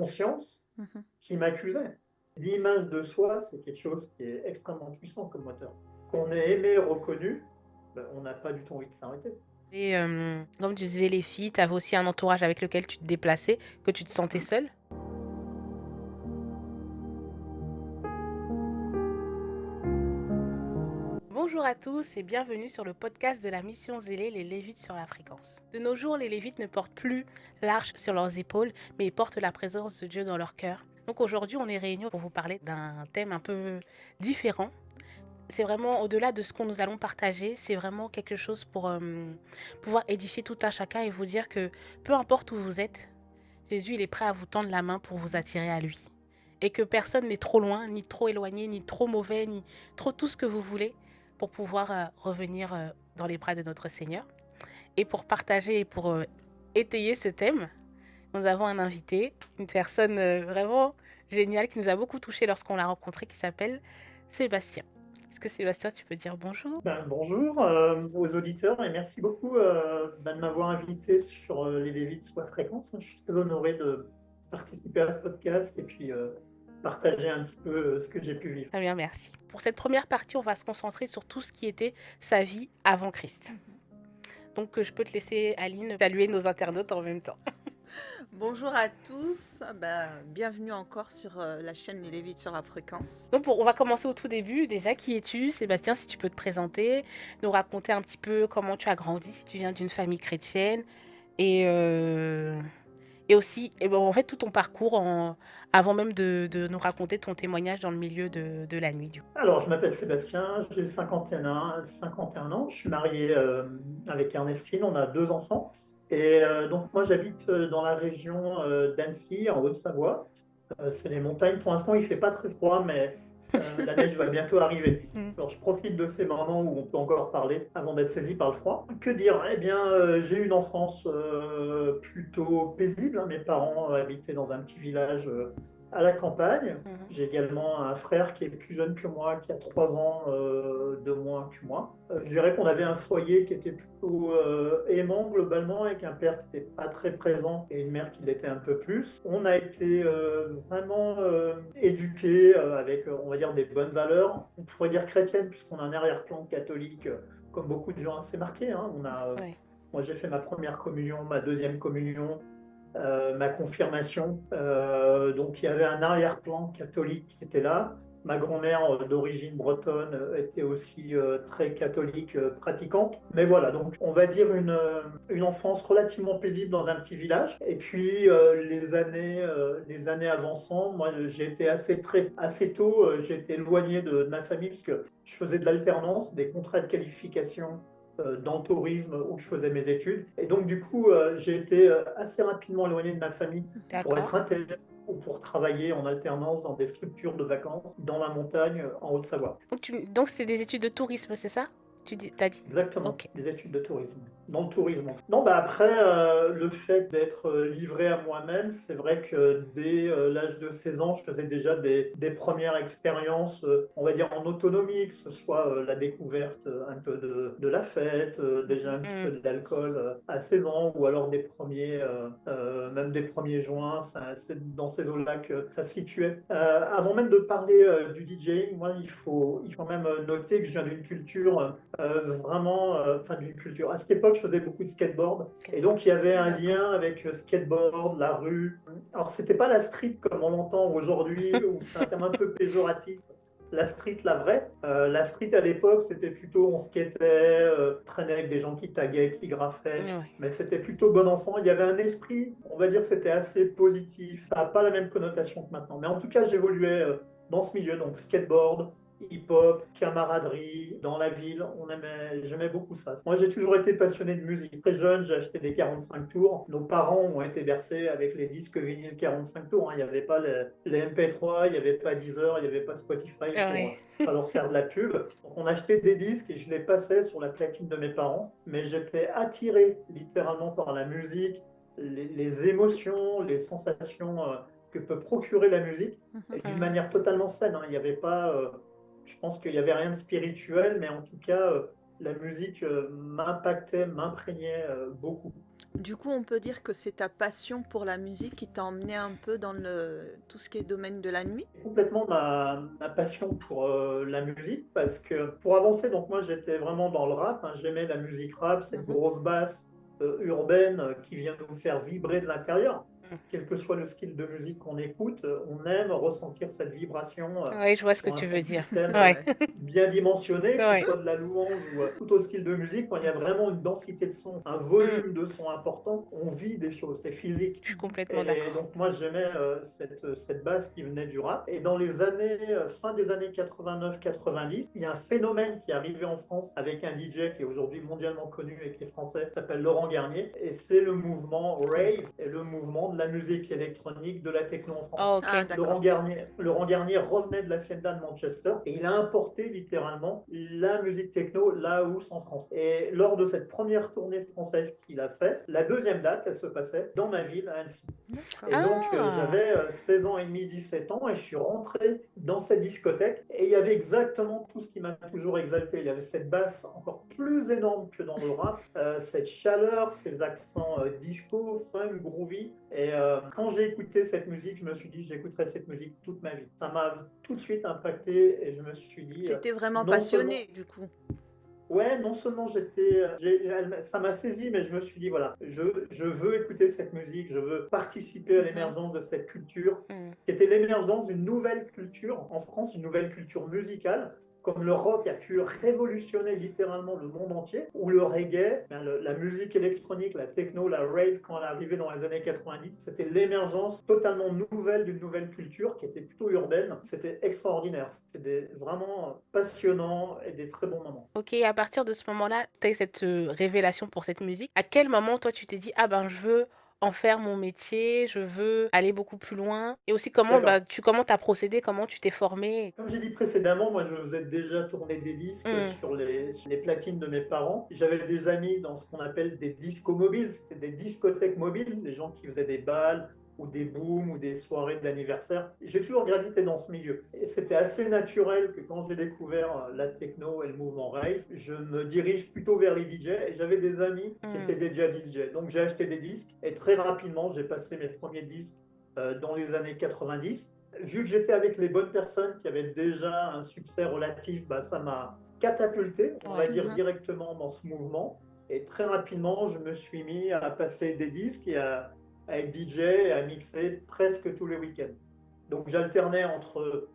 conscience Mhm. qui m'accusait. L'image de soi, c'est quelque chose qui est extrêmement puissant comme moteur. Qu'on est aimé, reconnu, ben, on n'a pas du tout envie de s'arrêter. Et comme tu disais, les filles, tu avais aussi un entourage avec lequel tu te déplaçais, que tu te sentais seule. Bonjour à tous et bienvenue sur le podcast de la mission Zélé, les Lévites sur la fréquence. De nos jours, les Lévites ne portent plus l'arche sur leurs épaules, mais ils portent la présence de Dieu dans leur cœur. Donc aujourd'hui, on est réunis pour vous parler d'un thème un peu différent. C'est vraiment au-delà de ce qu'on nous allons partager, c'est vraiment quelque chose pour pouvoir édifier tout un chacun et vous dire que peu importe où vous êtes, Jésus il est prêt à vous tendre la main pour vous attirer à lui. Et que personne n'est trop loin, ni trop éloigné, ni trop mauvais, ni trop tout ce que vous voulez pour pouvoir revenir dans les bras de notre Seigneur. Et pour partager et pour étayer ce thème, nous avons un invité, une personne vraiment géniale qui nous a beaucoup touché lorsqu'on l'a rencontré, qui s'appelle Sébastien. Est-ce que Sébastien, tu peux dire bonjour? Ben, bonjour aux auditeurs et merci beaucoup de m'avoir invité sur les Lévites sous la fréquence. Je suis très honoré de participer à ce podcast et puis partager un petit peu ce que j'ai pu vivre. Très bien, merci. Pour cette première partie, on va se concentrer sur tout ce qui était sa vie avant Christ. Donc, je peux te laisser, Aline, saluer nos internautes en même temps. Bonjour à tous, bienvenue encore sur la chaîne Les Lévites sur la fréquence. Donc, on va commencer au tout début. Déjà, qui es-tu, Sébastien, si tu peux te présenter, nous raconter un petit peu comment tu as grandi, si tu viens d'une famille chrétienne, et, euh, et aussi, en fait, tout ton parcours avant même de nous raconter ton témoignage dans le milieu de la nuit. Alors, je m'appelle Sébastien, j'ai 51 ans, je suis marié avec Ernestine, on a 2 enfants. Et donc, moi, j'habite dans la région d'Annecy, en Haute-Savoie. C'est les montagnes. Pour l'instant, il ne fait pas très froid, mais la neige va bientôt arriver. Alors, je profite de ces moments où on peut encore parler avant d'être saisi par le froid. Que dire? Eh bien, j'ai eu une enfance plutôt paisible, hein. Mes parents habitaient dans un petit village à la campagne. J'ai également un frère qui est plus jeune que moi, qui a 3 ans de moins que moi. Je dirais qu'on avait un foyer qui était plutôt aimant globalement, avec un père qui n'était pas très présent et une mère qui l'était un peu plus. On a été vraiment éduqués avec, on va dire, des bonnes valeurs. On pourrait dire chrétiennes, puisqu'on a un arrière-plan catholique, comme beaucoup de gens assez marqué, hein. Ouais. Moi, j'ai fait ma première communion, ma deuxième communion, ma confirmation. Donc il y avait un arrière-plan catholique qui était là. Ma grand-mère d'origine bretonne était aussi très catholique pratiquante. Mais voilà, donc on va dire une enfance relativement paisible dans un petit village. Et puis les années avançant, moi j'ai été assez tôt, j'ai été éloigné de ma famille parce que je faisais de l'alternance, des contrats de qualification dans le tourisme où je faisais mes études. Et donc, du coup, j'ai été assez rapidement éloigné de ma famille pour être D'accord. interne ou pour travailler en alternance dans des structures de vacances dans la montagne en Haute-Savoie. Donc c'était des études de tourisme, c'est ça? T'as dit? Exactement, Ok. des études de tourisme, dans le tourisme. Non, bah après, le fait d'être livré à moi-même, c'est vrai que dès l'âge de 16 ans, je faisais déjà des premières expériences, on va dire en autonomie, que ce soit la découverte un peu de la fête, déjà un petit peu d'alcool à 16 ans, ou alors même des premiers joints, c'est dans ces eaux-là que ça se situait. Avant même de parler du DJing, moi, il faut même noter que je viens d'une culture vraiment, enfin d'une culture. À cette époque, je faisais beaucoup de skateboard, et donc il y avait un lien avec skateboard, la rue. Alors c'était pas la street comme on l'entend aujourd'hui, où c'est un terme un peu péjoratif. La street, la vraie. La street à l'époque, c'était plutôt on skatait, traînait avec des gens qui taguaient, qui graffaient, Ouais. mais c'était plutôt bon enfant. Il y avait un esprit, on va dire, c'était assez positif. Ça n'a pas la même connotation que maintenant. Mais en tout cas, j'évoluais dans ce milieu, donc skateboard, hip-hop, camaraderie, dans la ville, j'aimais beaucoup ça. Moi, j'ai toujours été passionné de musique. Très jeune, j'ai acheté des 45 tours. Nos parents ont été bercés avec les disques vinyles 45 tours, hein. Il n'y avait pas les MP3, il n'y avait pas Deezer, il n'y avait pas Spotify pour Ouais. pas leur faire de la pub. Donc, on achetait des disques et je les passais sur la platine de mes parents. Mais j'étais attiré littéralement par la musique, les émotions, les sensations que peut procurer la musique, et d'une manière totalement saine, hein. Il n'y avait pas je pense qu'il n'y avait rien de spirituel, mais en tout cas, la musique m'impactait, m'imprégnait beaucoup. Du coup, on peut dire que c'est ta passion pour la musique qui t'a emmené un peu dans tout ce qui est domaine de la nuit? Complètement ma passion pour la musique parce que pour avancer, donc moi j'étais vraiment dans le rap, hein, j'aimais la musique rap, cette Mhm. grosse basse urbaine qui vient nous faire vibrer de l'intérieur. Mm. Quel que soit le style de musique qu'on écoute, on aime ressentir cette vibration Oui, je vois ce que sur un tu son veux dire. système Ouais, Ouais. bien dimensionné, que ce ouais. soit de la louange ou tout au style de musique, quand il y a vraiment une densité de son, un Mm. volume de son important, on vit des choses, c'est physique. Je suis complètement Et d'accord. donc moi j'aimais cette base qui venait du rap. Et dans les années, fin des années 89-90, il y a un phénomène qui est arrivé en France avec un DJ qui est aujourd'hui mondialement connu et qui est français, qui s'appelle Laurent Garnier. Et c'est le mouvement Je connais pas. rave et le mouvement de la musique électronique, de la techno en Oh, France. Ah, ok. d'accord. Laurent Garnier revenait de la scène de Manchester et il a importé littéralement la musique techno là où en France. Et lors de cette première tournée française qu'il a fait, la deuxième date, elle se passait dans ma ville, à Annecy. D'accord. Et donc, Ah, j'avais 16 ans et demi, 17 ans, et je suis rentré dans cette discothèque. Et il y avait exactement tout ce qui m'a toujours exalté. Il y avait cette basse encore plus énorme que dans le rap, cette chaleur, ces accents disco, funk, groovy. Et quand j'ai écouté cette musique, je me suis dit, j'écouterai cette musique toute ma vie. Ça m'a tout de suite impacté, et je me suis dit, T'étais vraiment non seulement passionné, du coup. ouais, non seulement ça m'a saisi, mais je me suis dit, voilà, je veux écouter cette musique, je veux participer à Mhm. l'émergence de cette culture, mm. qui était l'émergence d'une nouvelle culture en France, une nouvelle culture musicale, comme le rock a pu révolutionner littéralement le monde entier, ou le reggae, la musique électronique, la techno, la rave, quand elle est arrivée dans les années 90, c'était l'émergence totalement nouvelle d'une nouvelle culture qui était plutôt urbaine. C'était extraordinaire, c'était vraiment passionnant et des très bons moments. Ok, à partir de ce moment-là, tu as eu cette révélation pour cette musique. À quel moment, toi, tu t'es dit, ah ben, je veux en faire mon métier, je veux aller beaucoup plus loin? Et aussi, D'accord. comment t'as procédé, comment tu t'es formé? Comme j'ai dit précédemment, moi je faisais déjà tourner des disques Hmm, sur les platines de mes parents. J'avais des amis dans ce qu'on appelle des discos mobiles, c'était des discothèques mobiles, des gens qui faisaient des balles ou des booms ou des soirées d'anniversaire. J'ai toujours gravité dans ce milieu. Et c'était assez naturel que quand j'ai découvert la techno et le mouvement rave, je me dirige plutôt vers les DJ et j'avais des amis qui hmm, étaient déjà DJ. Donc j'ai acheté des disques et très rapidement j'ai passé mes premiers disques dans les années 90. Vu que j'étais avec les bonnes personnes qui avaient déjà un succès relatif, bah, ça m'a catapulté, on va ouais. dire, Mhm. directement dans ce mouvement. Et très rapidement, je me suis mis à passer des disques et à être DJ et à mixer presque tous les week-ends. Donc j'alternais entre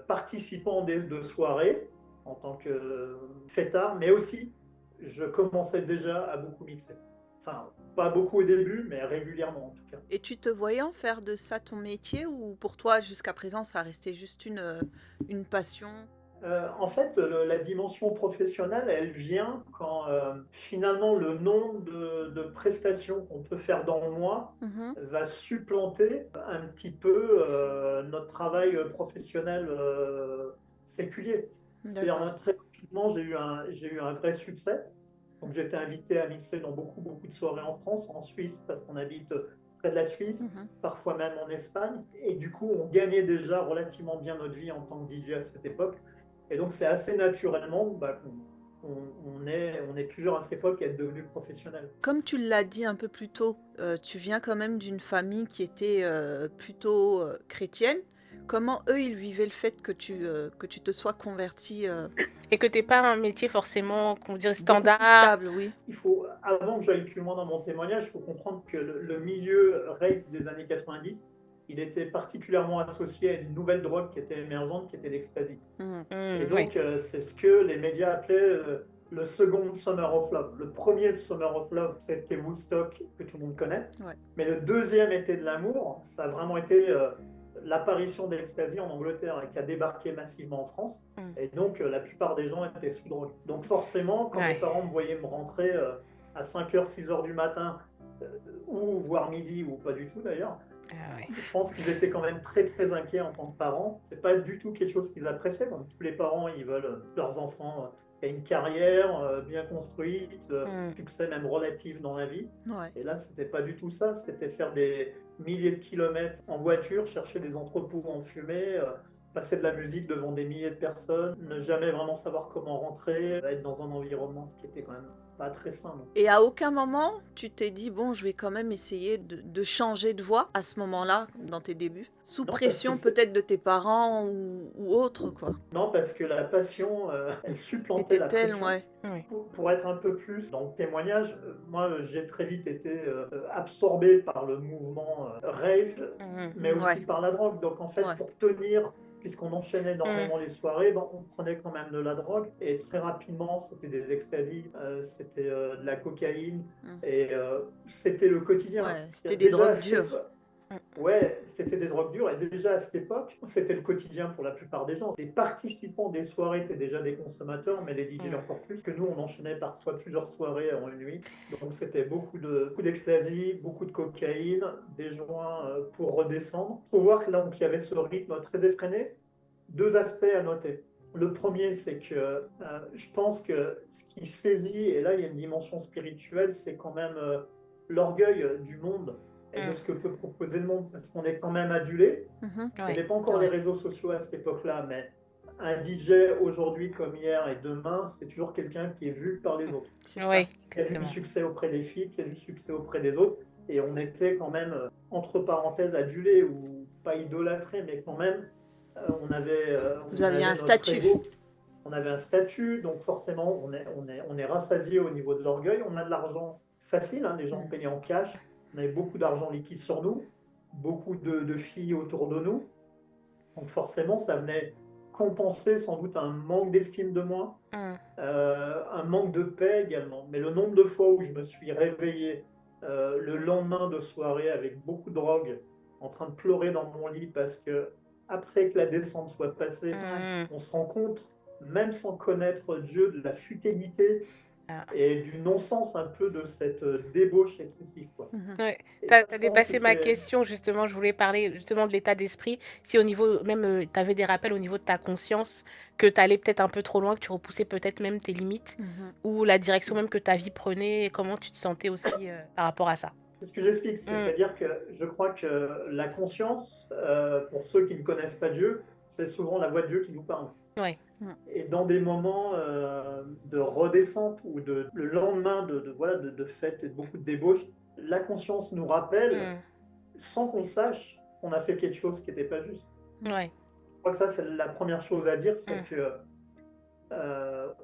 participant de soirées en tant que fêtard, mais aussi je commençais déjà à beaucoup mixer. Enfin, pas beaucoup au début, mais régulièrement en tout cas. Et tu te voyais en faire de ça ton métier ou pour toi, jusqu'à présent, ça restait juste une passion? En fait, la dimension professionnelle, elle vient quand finalement le nombre de prestations qu'on peut faire dans le mois Mhm. va supplanter un petit peu notre travail professionnel séculier. C'est-à-dire, D'accord. très rapidement, j'ai eu un vrai succès. Donc, j'étais invité à mixer dans beaucoup de soirées en France, en Suisse, parce qu'on habite près de la Suisse, Mhm. parfois même en Espagne. Et du coup, on gagnait déjà relativement bien notre vie en tant que DJ à cette époque. Et donc, c'est assez naturellement bah, on est plusieurs à cette époque à être devenus professionnels. Comme tu l'as dit un peu plus tôt, tu viens quand même d'une famille qui était plutôt chrétienne. Comment eux, ils vivaient le fait que tu te sois converti Et que t'es pas un métier forcément, qu'on dirait beaucoup plus standard. stable, oui. Il faut, avant que j'aille plus loin dans mon témoignage, il faut comprendre que le milieu rave des années 90, il était particulièrement associé à une nouvelle drogue qui était émergente, qui était l'ecstasy. Mhm. Et Oui, donc, c'est ce que les médias appelaient le second Summer of Love. Le premier Summer of Love, c'était Woodstock, que tout le monde connaît. Ouais. Mais le deuxième été de l'amour, ça a vraiment été l'apparition d'Ecstasy en Angleterre et qui a débarqué massivement en France. mm, Et donc, la plupart des gens étaient sous drogue. Donc, forcément, quand mes ouais. parents me voyaient me rentrer à 5h, 6h du matin, euh, ou voire midi, ou pas du tout d'ailleurs, Ah ouais. je pense qu'ils étaient quand même très inquiets en tant que parents. C'est pas du tout quelque chose qu'ils appréciaient. Comme tous les parents, ils veulent leurs enfants aient une carrière bien construite, Mm. succès même relatif dans la vie. Ouais. Et là, c'était pas du tout ça. C'était faire des milliers de kilomètres en voiture, chercher des entrepôts en fumée, passer de la musique devant des milliers de personnes, ne jamais vraiment savoir comment rentrer, être dans un environnement qui était quand même pas très sain. Non. Et à aucun moment, tu t'es dit, bon, je vais quand même essayer de changer de voie à ce moment-là, dans tes débuts, sous Non, parce que pression peut-être de tes parents ou autre, quoi. non, parce que la passion, elle supplantait Était la telle, pression. ouais. Oui. Pour être un peu plus dans le témoignage, moi j'ai très vite été absorbé par le mouvement rave, mais aussi Ouais, par la drogue. Donc en fait, ouais. pour tenir, puisqu'on enchaînait énormément les soirées, ben, on prenait quand même de la drogue. Et très rapidement, c'était des extasies, c'était de la cocaïne, Mm. et c'était le quotidien. Ouais, c'était des Déjà, drogues dures. ouais, c'était des drogues dures et déjà à cette époque, c'était le quotidien pour la plupart des gens. Les participants des soirées étaient déjà des consommateurs, mais les DJ encore plus, que nous on enchaînait parfois plusieurs soirées en une nuit. Donc c'était beaucoup d'ecstasy, beaucoup de cocaïne, des joints pour redescendre. Il faut voir que là, donc, il y avait ce rythme très effréné. Deux aspects à noter. Le premier, c'est que je pense que ce qui saisit, et là il y a une dimension spirituelle, c'est quand même l'orgueil du monde et de ce que peut proposer le monde, parce qu'on est quand même adulé. Mhm. Il n'y Oui. avait pas encore Ouais. les réseaux sociaux à cette époque-là, mais un DJ aujourd'hui comme hier et demain, c'est toujours quelqu'un qui est vu par les autres, C'est ça. Oui, qui a eu du exactement. succès auprès des filles, qui a eu du succès auprès des autres, et on était quand même, entre parenthèses, adulé ou pas idolâtré, mais quand même, Vous on aviez un avait notre statut. ego, on avait un statut, donc forcément, on est rassasié au niveau de l'orgueil, on a de l'argent facile, hein, les gens payaient en cash, on avait beaucoup d'argent liquide sur nous, beaucoup de filles autour de nous, donc forcément, ça venait compenser sans doute un manque d'estime de moi, un manque de paix également. Mais le nombre de fois où je me suis réveillé le lendemain de soirée avec beaucoup de drogue, en train de pleurer dans mon lit parce que après que la descente soit passée, Ouais. on se rend compte, même sans connaître Dieu, de la futilité Ah. et du non-sens un peu de cette débauche excessive, quoi. Mhm. Ouais. Et T'as ça, je pense que dépassé ma c'est... question, justement. Je voulais parler justement de l'état d'esprit. Si au niveau, même, tu avais des rappels au niveau de ta conscience, que tu allais peut-être un peu trop loin, que tu repoussais peut-être même tes limites, Mhm. ou la direction même que ta vie prenait, et comment tu te sentais aussi par rapport à ça. C'est ce que j'explique, c'est-à-dire que je crois que la conscience, pour ceux qui ne connaissent pas Dieu, c'est souvent la voix de Dieu qui nous parle. Ouais. Et dans des moments de redescente ou le lendemain voilà, de fête et de beaucoup de débauches, la conscience nous rappelle, sans qu'on sache, qu'on a fait quelque chose qui n'était pas juste. Ouais. Je crois que ça, c'est la première chose à dire, c'est que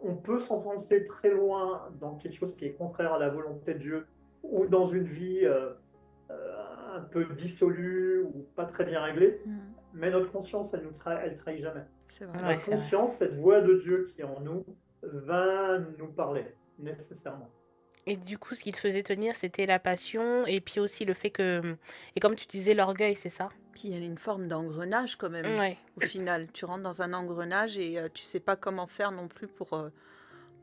on peut s'enfoncer très loin dans quelque chose qui est contraire à la volonté de Dieu ou dans une vie un peu dissolue ou pas très bien réglée, Mhm. mais notre conscience, elle trahit jamais. C'est vrai. Ouais, Notre c'est vrai. conscience, cette voix de Dieu qui est en nous, va nous parler, nécessairement. Et du coup, ce qui te faisait tenir, c'était la passion, et puis aussi le fait que, et comme tu disais, l'orgueil, c'est ça? Puis il y a une forme d'engrenage quand même. Ouais. Au final, tu rentres dans un engrenage et tu sais pas comment faire non plus pour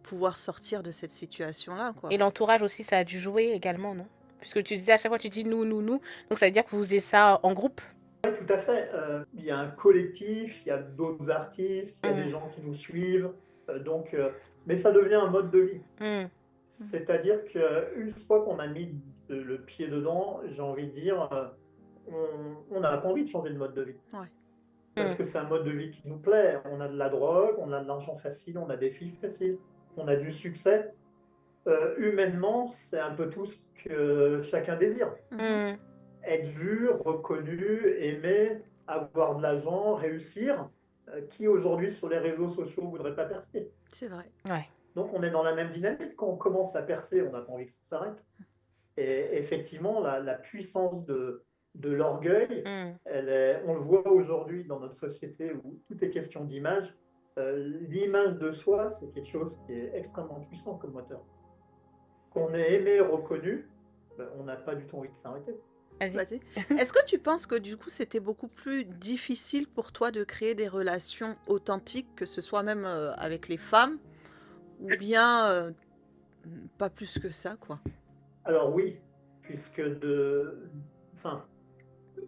pouvoir sortir de cette situation-là, quoi. Et l'entourage aussi, ça a dû jouer également, non? Puisque tu disais à chaque fois, tu dis nous, nous, nous. Donc ça veut dire que vous faisiez ça en groupe? Oui, tout à fait. Il y a un collectif, il y a d'autres artistes, il y a des gens qui nous suivent, mais ça devient un mode de vie. C'est-à-dire qu'une fois qu'on a mis le pied dedans, j'ai envie de dire, on n'a pas envie de changer de mode de vie. Ouais. Parce que c'est un mode de vie qui nous plaît. On a de la drogue, on a de l'argent facile, on a des filles faciles, on a du succès. Humainement, c'est un peu tout ce que chacun désire. Mhm. Être vu, reconnu, aimé, avoir de l'argent, réussir. Qui aujourd'hui sur les réseaux sociaux ne voudrait pas percer? C'est vrai. Ouais. Donc on est dans la même dynamique. Quand on commence à percer, on n'a pas envie que ça s'arrête. Et effectivement, la puissance de l'orgueil, on le voit aujourd'hui dans notre société où tout est question d'image. L'image de soi, c'est quelque chose qui est extrêmement puissant comme moteur. Qu'on est aimé, reconnu, on n'a pas du tout envie de s'arrêter. Vas-y. Vas-y. Est-ce que tu penses que du coup c'était beaucoup plus difficile pour toi de créer des relations authentiques, que ce soit même avec les femmes, ou bien pas plus que ça, quoi? Alors oui, puisque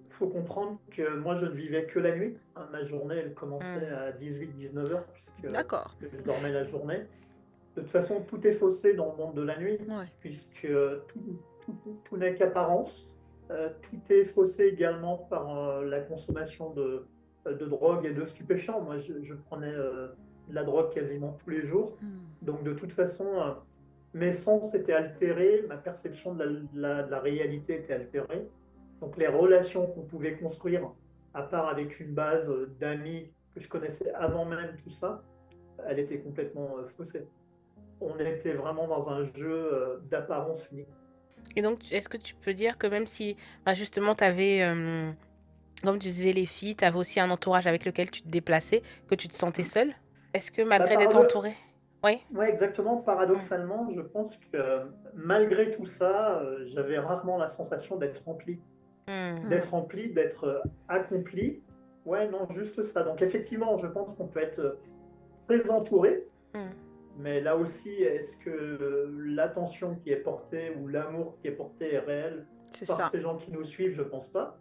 faut comprendre que moi je ne vivais que la nuit. Hein, ma journée elle commençait à 18-19 heures puisque D'accord. je dormais la journée. De toute façon, tout est faussé dans le monde de la nuit, Ouais. puisque tout n'est qu'apparence. Tout est faussé également par la consommation de drogue et de stupéfiants. Moi, je prenais de la drogue quasiment tous les jours. Donc, de toute façon, mes sens étaient altérés, ma perception de la réalité était altérée. Donc les relations qu'on pouvait construire, à part avec une base d'amis que je connaissais avant même tout ça, elle était complètement faussée. On était vraiment dans un jeu d'apparence unique. Et donc, est-ce que tu peux dire que même si, bah, justement, tu avais, comme tu disais, les filles, tu avais aussi un entourage avec lequel tu te déplaçais, que tu te sentais seule? Est-ce que Bah, malgré d'être entourée? Oui. ouais, exactement. Mm. Paradoxalement, je pense que malgré tout ça, j'avais rarement la sensation d'être rempli, Mm. Hmm. d'être accompli. Ouais, non, juste ça. Donc effectivement, je pense qu'on peut être très entouré, Mm. mais là aussi, est-ce que l'attention qui est portée ou l'amour qui est porté est réel C'est par ça. ces gens qui nous suivent? Je pense pas.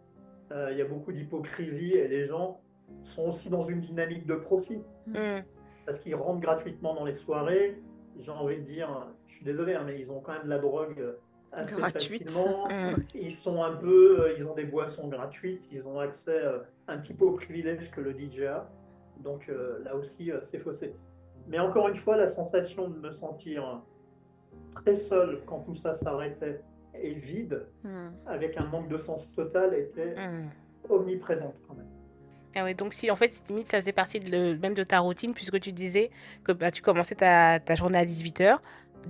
Il y a beaucoup d'hypocrisie et les gens sont aussi dans une dynamique de profit Mm. parce qu'ils rentrent gratuitement dans les soirées. J'ai envie de dire, je suis désolé, hein, mais ils ont quand même de la drogue assez Gratuite. facilement. Mm. Ils sont un peu, ils ont des boissons gratuites, ils ont accès un petit peu aux privilèges que le DJ a. Donc là aussi, c'est faussé. Mais encore une fois, la sensation de me sentir très seul quand tout ça s'arrêtait et vide, Hmm. avec un manque de sens total, était Mm. omniprésente quand même. Ah ouais, donc si en fait, limite, ça faisait partie même de ta routine, puisque tu disais que bah, tu commençais ta journée à 18h,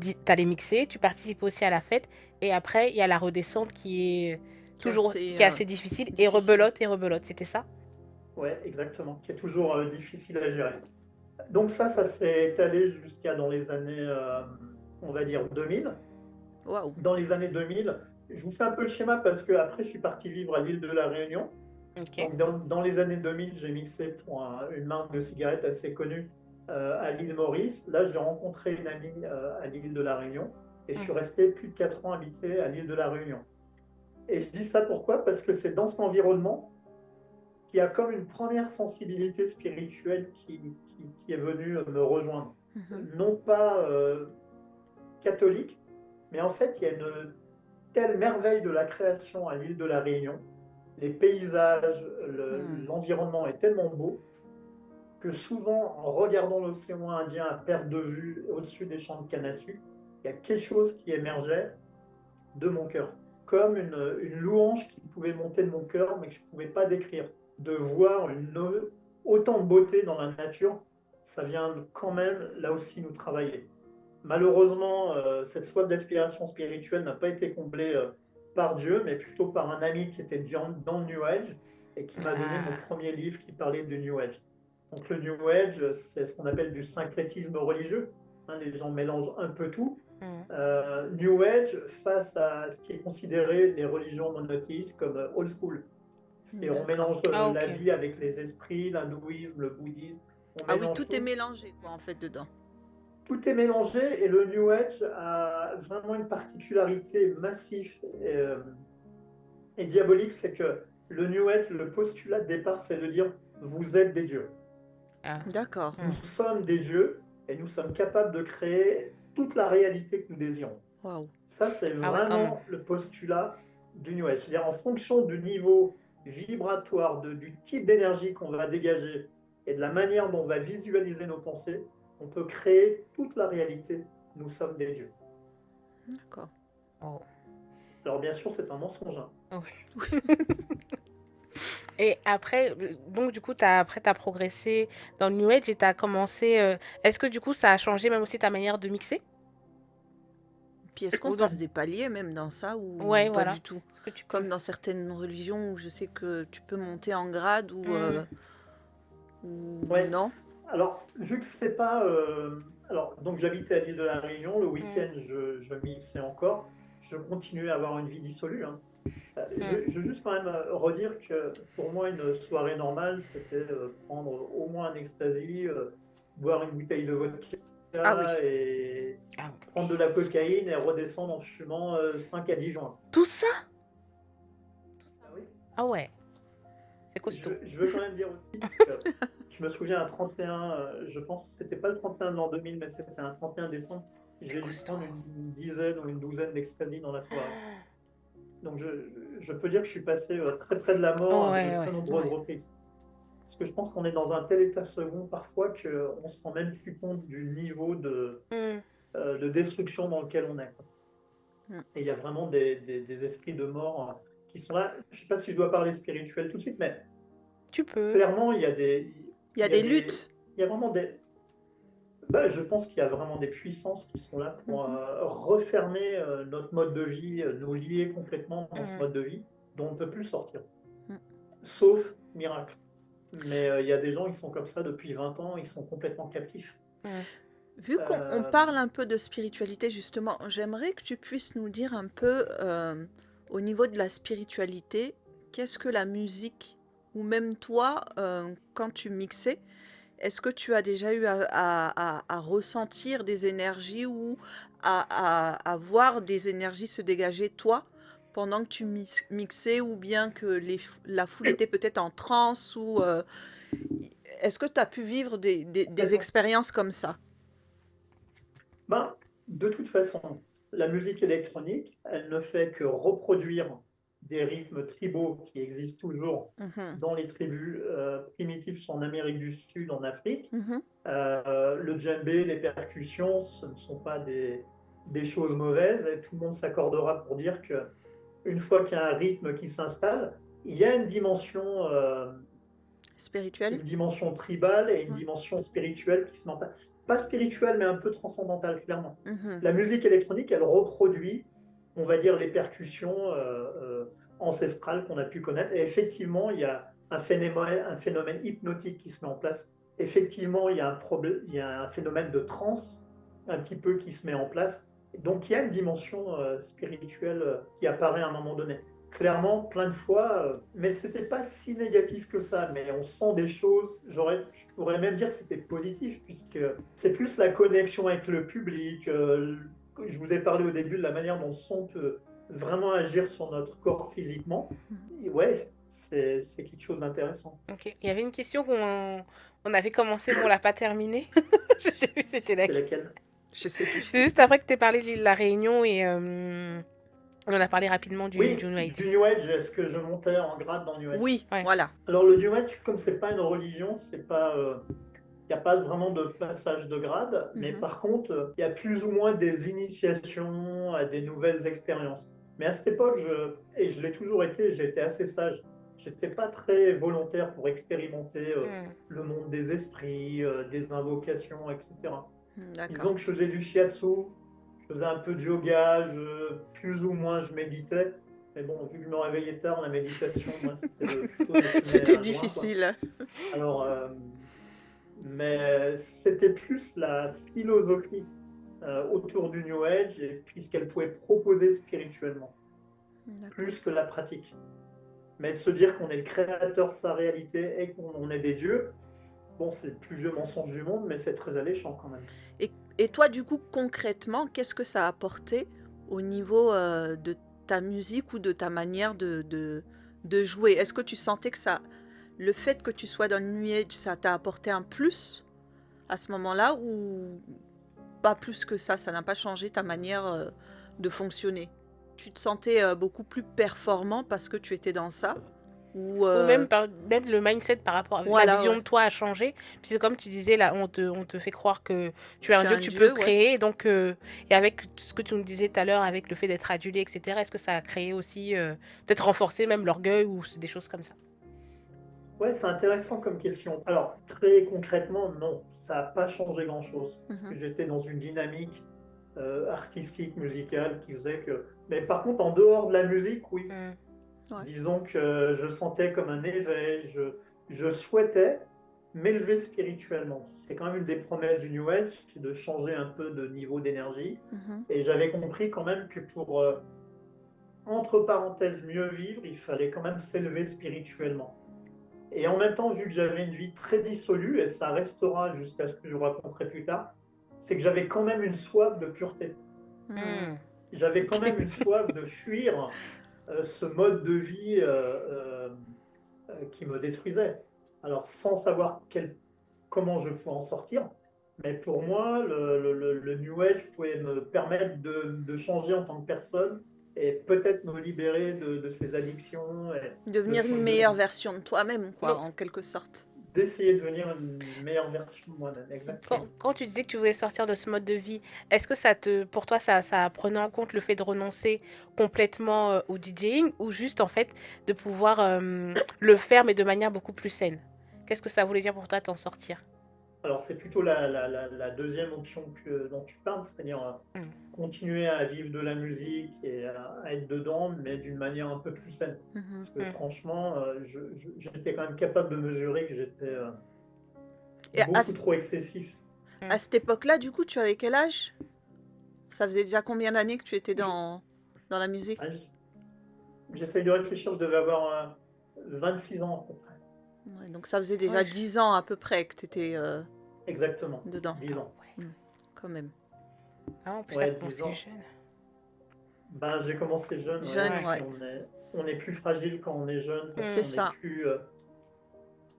tu allais mixer, tu participes aussi à la fête, et après, il y a la redescente qui est Qui est toujours, assez qui est assez difficile, difficile. et rebelote, c'était ça? Ouais, exactement, qui est toujours difficile à gérer. Donc ça s'est étalé jusqu'à dans les années, on va dire 2000. Waouh. Dans les années 2000, je vous fais un peu le schéma parce que après je suis parti vivre à l'île de la Réunion. Ok. Donc dans les années 2000, j'ai mixé pour une marque de cigarettes assez connue à l'île Maurice. Là, j'ai rencontré une amie à l'île de la Réunion et je suis Mm. resté plus de 4 ans habité à l'île de la Réunion. Et je dis ça pourquoi? Parce que c'est dans cet environnement qu'il y a comme une première sensibilité spirituelle qui est venue me rejoindre. Mhm. Non pas catholique, mais en fait, il y a une telle merveille de la création à l'île de la Réunion. Les paysages, Hmm. l'environnement est tellement beau que souvent, en regardant l'océan Indien à perte de vue au-dessus des champs de canne à sucre, il y a quelque chose qui émergeait de mon cœur, comme une louange qui pouvait monter de mon cœur, mais que je ne pouvais pas décrire. De voir autant de beauté dans la nature, ça vient quand même là aussi nous travailler. Malheureusement, cette soif d'aspiration spirituelle n'a pas été comblée par Dieu, mais plutôt par un ami qui était dans le New Age et qui m'a donné mon Ah. premier livre qui parlait du New Age. Donc le New Age, c'est ce qu'on appelle du syncrétisme religieux. Hein, les gens mélangent un peu tout. Mm. New Age face à ce qui est considéré les religions monothéistes comme old school. Et on D'accord. mélange Ah, la ok. vie avec les esprits, l'hindouisme, le bouddhisme. On Ah oui, mélange tout est tout. mélangé, quoi, en fait, dedans. Tout est mélangé et le New Age a vraiment une particularité massive et diabolique, c'est que le New Age, le postulat de départ, c'est de dire vous êtes des dieux. Ah. D'accord. Nous Mm. sommes des dieux et nous sommes capables de créer toute la réalité que nous désirons. Waouh. Ça, c'est Ah ouais, quand même. vraiment le postulat du New Age. C'est-à-dire en fonction du niveau vibratoire, du type d'énergie qu'on va dégager et de la manière dont on va visualiser nos pensées, on peut créer toute la réalité. Nous sommes des dieux. D'accord. Oh. Alors bien sûr, c'est un mensonge. Hein. Oui. Et après, donc du coup, après, tu as progressé dans le New Age et tu as commencé. Est-ce que du coup, ça a changé même aussi ta manière de mixer? Puis est-ce qu'on Ou non? passe des paliers même dans ça ou Ouais, pas voilà. du tout? Est-ce que tu peux? Comme dans certaines religions où je sais que tu peux monter en grade Hmm. ou Ouais. non? Alors, vu que c'est pas. Alors, donc j'habitais à l'île de la Réunion. Le Hmm. week-end, je mixais encore. Je continuais à avoir une vie dissolue. Hein. Hmm. Je veux juste quand même redire que pour moi, une soirée normale, c'était prendre au moins un ecstasy, boire une bouteille de vodka Ah oui. et Ah, prendre de la cocaïne et redescendre en fumant 5 à 10 joints. tout ça? Ah oui. Ah ouais, c'est costaud. Je veux quand même dire aussi que je me souviens à 31, je pense que c'était pas le 31 de l'an 2000, mais c'était un 31 décembre. C'est J'ai dû costaud. prendre une dizaine ou une douzaine d'ecstasy dans la soirée. Donc je peux dire que je suis passé très près de la mort à de Ouais, très ouais. nombreuses Ouais. reprises. Parce que je pense qu'on est dans un tel état second parfois qu'on se rend même plus compte du niveau Hmm. de destruction dans lequel on est, quoi. Mm. Et il y a vraiment des esprits de mort qui sont là. Je ne sais pas si je dois parler spirituel tout de suite, mais Tu peux. clairement, Il y a il y a des des, luttes. il y a vraiment je pense qu'il y a vraiment des puissances qui sont là pour Mhm. refermer notre mode de vie, nous lier complètement dans ce Mhm. mode de vie dont on ne peut plus sortir. Mm. Sauf miracle. Mais il y a des gens qui sont comme ça depuis 20 ans, ils sont complètement captifs. Mhm. Vu qu'on Euh, parle un peu de spiritualité, justement, j'aimerais que tu puisses nous dire un peu, au niveau de la spiritualité, qu'est-ce que la musique, ou même toi, quand tu mixais, est-ce que tu as déjà eu à ressentir des énergies ou à voir des énergies se dégager, toi, pendant que tu mixais, ou bien que la foule était peut-être en transe, ou est-ce que tu as pu vivre des D'accord. expériences comme ça? Ben, de toute façon, la musique électronique, elle ne fait que reproduire des rythmes tribaux qui existent toujours Mhm, dans les tribus primitives en Amérique du Sud, en Afrique. mhm, Le djembé, les percussions, ce ne sont pas des choses mauvaises, et tout le monde s'accordera pour dire que une fois qu'il y a un rythme qui s'installe, il y a spirituel? une dimension tribale et une Ouais. dimension spirituelle qui se met en place. Pas spirituelle, mais un peu transcendantale, clairement. Mhm, La musique électronique, elle reproduit, on va dire, les percussions ancestrales qu'on a pu connaître. Et effectivement, il y a un phénomène hypnotique qui se met en place. Effectivement, il y a un phénomène de transe un petit peu qui se met en place. Donc, il y a une dimension spirituelle qui apparaît à un moment donné. Clairement, plein de fois, mais c'était pas si négatif que ça. Mais on sent des choses. Je pourrais même dire que c'était positif, puisque c'est plus la connexion avec le public. Je vous ai parlé au début de la manière dont le son peut vraiment agir sur notre corps physiquement. mhm. Et ouais, c'est quelque chose d'intéressant. Ok. Il y avait une question qu'on avait commencé, mais on l'a pas terminée. Je sais plus c'était C'est laquelle. laquelle? Je sais C'est plus. juste après que tu aies parlé de l'île de la Réunion et on en a parlé rapidement du Oui, New Age. du New Age. Est-ce que je montais en grade dans New Age? Oui, Ouais. voilà. Alors le New Age, comme c'est pas une religion, c'est pas, il n'y a pas vraiment de passage de grade, mais Mhm, par contre, il y a plus ou moins des initiations à des nouvelles expériences. Mais à cette époque, et je l'ai toujours été, j'ai été assez sage. J'étais pas très volontaire pour expérimenter Hmm. le monde des esprits, des invocations, etc. d'accord. Disons que je faisais du shiatsu, je faisais un peu de yoga, plus ou moins je méditais. Mais bon, vu que je me réveillais tard, la méditation, moi, c'était plutôt de fumer C'était un joint, quoi. difficile. Alors, mais c'était plus la philosophie autour du New Age et puis ce qu'elle pouvait proposer spirituellement, D'accord. plus que la pratique. Mais de se dire qu'on est le créateur de sa réalité et qu'on est des dieux, bon, c'est le plus vieux mensonge du monde, mais c'est très alléchant quand même. Et toi, du coup, concrètement, qu'est-ce que ça a apporté au niveau de ta musique ou de ta manière de jouer? Est-ce que tu sentais que le fait que tu sois dans le New Age, ça t'a apporté un plus à ce moment-là, ou pas plus que ça n'a pas changé ta manière de fonctionner? Tu te sentais beaucoup plus performant parce que tu étais dans ça? Ou Ou même le mindset par rapport à la voilà, vision ouais. de toi a changé. Puisque comme tu disais, là, on te fait croire que tu es un C'est dieu, un que tu peux dieu, ouais. créer. Donc, et avec ce que tu nous disais tout à l'heure, avec le fait d'être adulé, etc., est-ce que ça a créé aussi, peut-être renforcé même l'orgueil ou des choses comme ça? Ouais, c'est intéressant comme question. Alors, très concrètement, non, ça n'a pas changé grand-chose, parce que Mhm. j'étais dans une dynamique artistique, musicale, qui faisait que... Mais par contre, en dehors de la musique, oui. Hmm. Ouais. Disons que je sentais comme un éveil, je souhaitais m'élever spirituellement. C'est quand même une des promesses du New Age, c'est de changer un peu de niveau d'énergie. Mhm. Et j'avais compris quand même que pour, entre parenthèses, mieux vivre, il fallait quand même s'élever spirituellement. Et en même temps, vu que j'avais une vie très dissolue, et ça restera jusqu'à ce que je vous raconterai plus tard, c'est que j'avais quand même une soif de pureté. Mhm. Hmm. J'avais quand même Ok. une soif de fuir ce mode de vie qui me détruisait. Alors, sans savoir comment je pouvais en sortir, mais pour moi, le New Age pouvait me permettre de changer en tant que personne et peut-être me libérer de ces addictions et Devenir une de meilleure version de toi-même, quoi, Donc, en quelque sorte. d'essayer de devenir une meilleure version de moi-même, exactement. Quand tu disais que tu voulais sortir de ce mode de vie, est-ce que pour toi, ça prenait en compte le fait de renoncer complètement au DJing ou juste en fait de pouvoir le faire mais de manière beaucoup plus saine? Qu'est-ce que ça voulait dire pour toi t'en sortir? Alors, c'est plutôt la deuxième option dont tu parles, c'est-à-dire Mm. continuer à vivre de la musique et à être dedans, mais d'une manière un peu plus saine. Mhm. Parce que Mm. franchement, j'étais quand même capable de mesurer que j'étais Et beaucoup trop excessif. à cette époque-là, du coup, tu avais quel âge? Ça faisait déjà combien d'années que tu étais dans la musique? Ah, j'essaye de réfléchir, je devais avoir 26 ans à peu près. Ouais, donc ça faisait déjà Ouais, 10 ans à peu près que tu étais Exactement, dedans, 10 ans. ouais. quand même. Ah, en plus, Ouais, t'as 10 commencé ans. jeune. Ben, j'ai commencé jeune, ouais, Jeune, et Ouais. puis ouais. on est plus fragile quand on est jeune parce C'est Mm.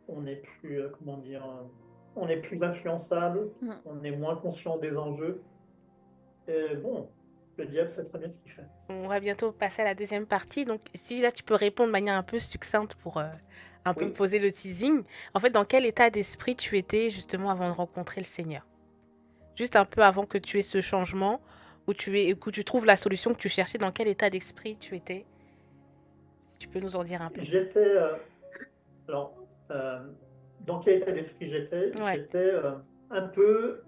qu'on est ça. comment dire, on est plus influençable, Mm. on est moins conscient des enjeux. Et bon, le diable sait très bien ce qu'il fait. On va bientôt passer à la deuxième partie. Donc, si là, tu peux répondre de manière un peu succincte pour un peu Oui, poser le teasing. En fait, dans quel état d'esprit tu étais justement avant de rencontrer le Seigneur? Juste un peu avant que tu aies ce changement, que tu trouves la solution que tu cherchais, dans quel état d'esprit tu étais? Si tu peux nous en dire un peu. j'étais, alors, euh, dans quel état d'esprit j'étais? Ouais. J'étais un peu,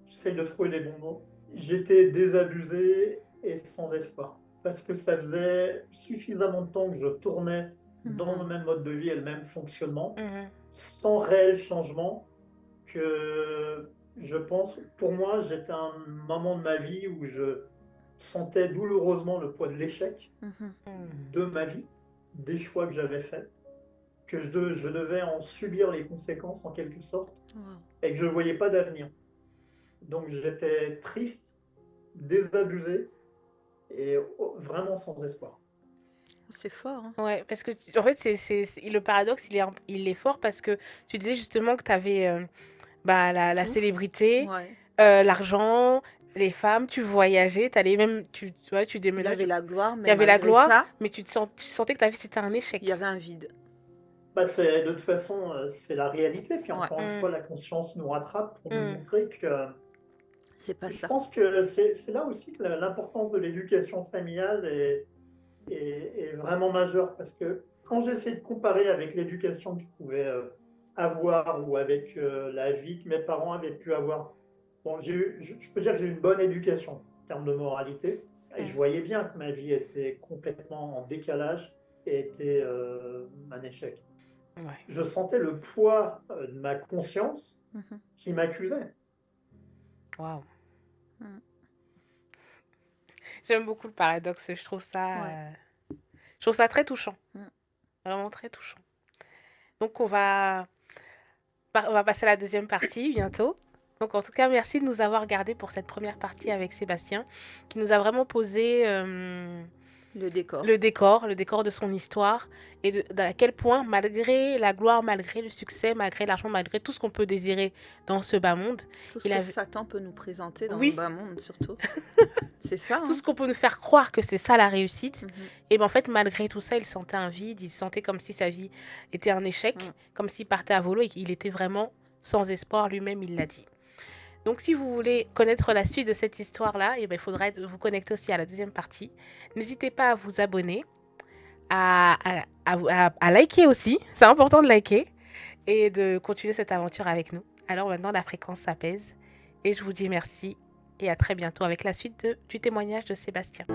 j'essaie de trouver les bons mots, j'étais désabusé et sans espoir. Parce que ça faisait suffisamment de temps que je tournais dans le Mhm. même mode de vie et le même fonctionnement, Mhm. sans réel changement, que je pense, pour moi, j'étais à un moment de ma vie où je sentais douloureusement le poids de l'échec Mhm. Mhm. de ma vie, des choix que j'avais faits, que je devais en subir les conséquences en quelque sorte, Wow. et que je ne voyais pas d'avenir. Donc j'étais triste, désabusé et vraiment sans espoir. C'est fort, hein? Ouais, parce que en fait, le paradoxe, il est fort parce que tu disais justement que tu avais la Tout. célébrité, Ouais. l'argent, les femmes, tu voyageais, t'allais même, tu vois, tu Il y déménages, avait la gloire, il mais y avait la malgré gloire, ça, mais tu sentais que ta vie c'était un il y échec. avait un vide. Bah, de toute façon, c'est la réalité. Puis Ouais. encore une fois, la conscience nous rattrape pour nous Mm. montrer que C'est pas je ça. pense que c'est là aussi que l'importance de l'éducation familiale est vraiment majeure. Parce que quand j'essaie de comparer avec l'éducation que je pouvais avoir ou avec la vie que mes parents avaient pu avoir, bon, je peux dire que j'ai eu une bonne éducation en termes de moralité. Et je Mm. voyais bien que ma vie était complètement en décalage et était un échec. Ouais. Je sentais le poids de ma conscience Mhm. qui m'accusait. Waouh. Mm. J'aime beaucoup le paradoxe, Ouais. je trouve ça très touchant, Mm. vraiment très touchant. Donc on va passer à la deuxième partie bientôt. Donc en tout cas, merci de nous avoir regardés pour cette première partie avec Sébastien, qui nous a vraiment posé Le décor. le décor de son histoire et à quel point, malgré la gloire, malgré le succès, malgré l'argent, malgré tout ce qu'on peut désirer dans ce bas monde, Tout ce il que avait... Satan peut nous présenter dans le Oui, bas monde, surtout. C'est ça, tout hein? ce qu'on peut nous faire croire que c'est ça la réussite. Mhm. Et ben en fait, malgré tout ça, il sentait un vide, il sentait comme si sa vie était un échec, Mm. comme s'il partait à volo et qu'il était vraiment sans espoir, lui-même il l'a dit. Donc si vous voulez connaître la suite de cette histoire-là, et ben, il faudra vous connecter aussi à la deuxième partie. N'hésitez pas à vous abonner, à liker aussi, c'est important de liker, et de continuer cette aventure avec nous. Alors maintenant, la fréquence s'apaise, et je vous dis merci, et à très bientôt avec la suite du témoignage de Sébastien.